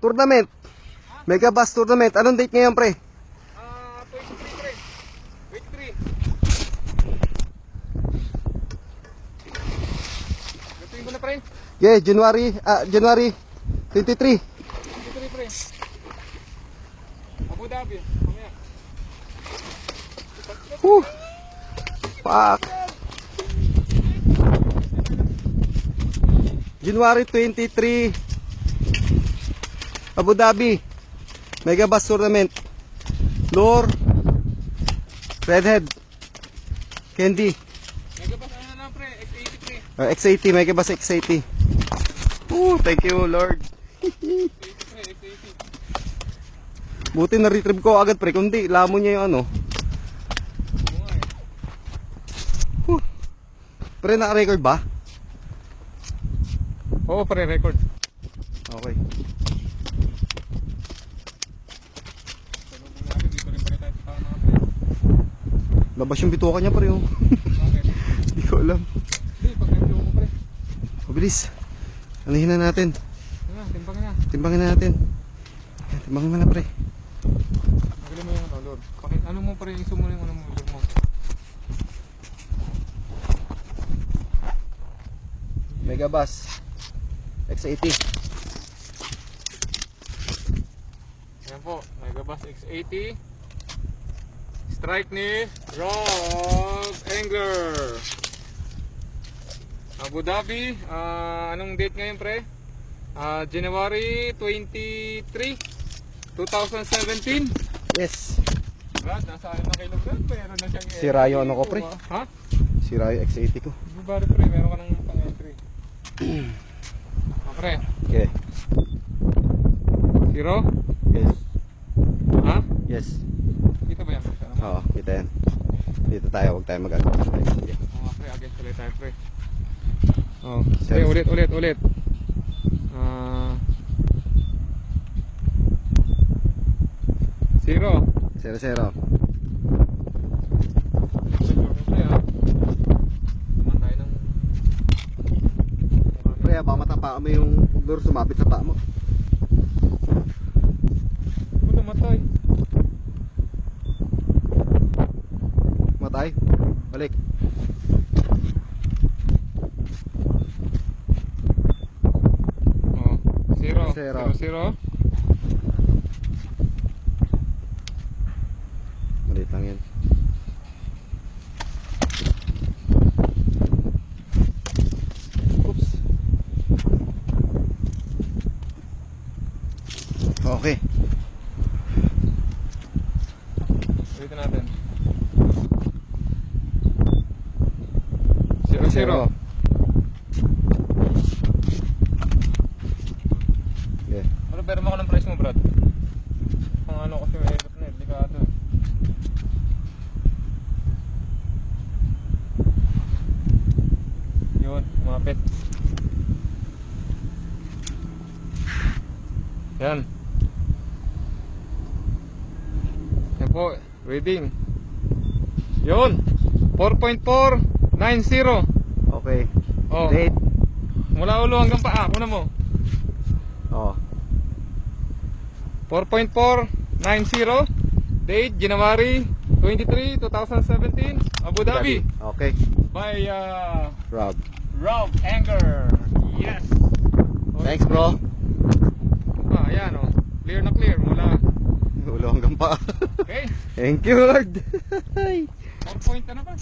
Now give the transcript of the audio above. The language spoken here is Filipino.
tournament. Mega Bass Tournament. Anong date ngayon, pre? 23 pre. 23. Gatuin ko na pre. Yeah, January 23. 23 pre. Abu Dhabi. Mamaya. Whew. Fuck. January 23. Abu Dhabi. Mega Bass Tournament. Lure. Redhead. Candy. Mega Bass ano na lang pre. X80 pre. X80. Mega Bass X80. Thank you, Lord. X80 pre. X80. Buti na-retrieve ko agad, pre. Kundi, lamon niya yung ano. Oo nga eh. Pre, naka-record ba? Oo pre, record. Okay. Salubong natin. Dito rin pala tayo sa tao mga pre. Labas yung bituka niya, pre. Oh. Bakit? Hindi ko alam. Hindi, pag nag-flow mo pre. Mabilis. Anahin na natin. Ano, timbangin na. Timbangin na natin. Ayan, timbangin mo na, pre. Magaling mo yung ano, Lord. Ano mo pre, iso mo yung ano mo, Lord mo. Mega Bass X80. Ayan po, Mega Bass X80. Strike ni Rob Angler. Abu Dhabi. Anong date ngayon pre? January 23, 2017. Yes. Brad, nasa 6 na kilogram. Meron na siyang Sira yung ano ko, pre. Ha? Sira yung X80 ko. Hindi ba pre, meron ka ng pang-entry. Pre, Okay. zero? Yes. Ha? Yes. Dito ba yan? Sana mo? Oo, kita yan. Dito tayo, huwag tayo mag-agos. Sige. Oo pre, against ulit tayo pre. Oh, Sorry. pre, ulit. Zero. 0-0. Pre ha. Naman tayo ng... Pre, baka matapa mo yung lure sumabit sa paa mo. Ano namatay? Matay. Balik. Oh, zero. Zero. Zero. Maliit lang yan. Oops. Okay. Ulitin natin. Zero. Okay. Ano, pero mo ako ng price mo, Brad? Kung ano kasi may hirap na, delikado. Yun, umapit. Yan. Yan po, reading. Yun, 4.490. Okay. Oh, Date. mula ulo hanggang paa, kuna mo. Oh. 4.490. Date January 23, 2017, Abu Dhabi. Okay. By Rob. Rob Angler. Yes. Thanks, bro. Ayan oh. Clear na clear mula. Ulo hanggang pa. Okay. Thank you, Lord. 4 point ano ba?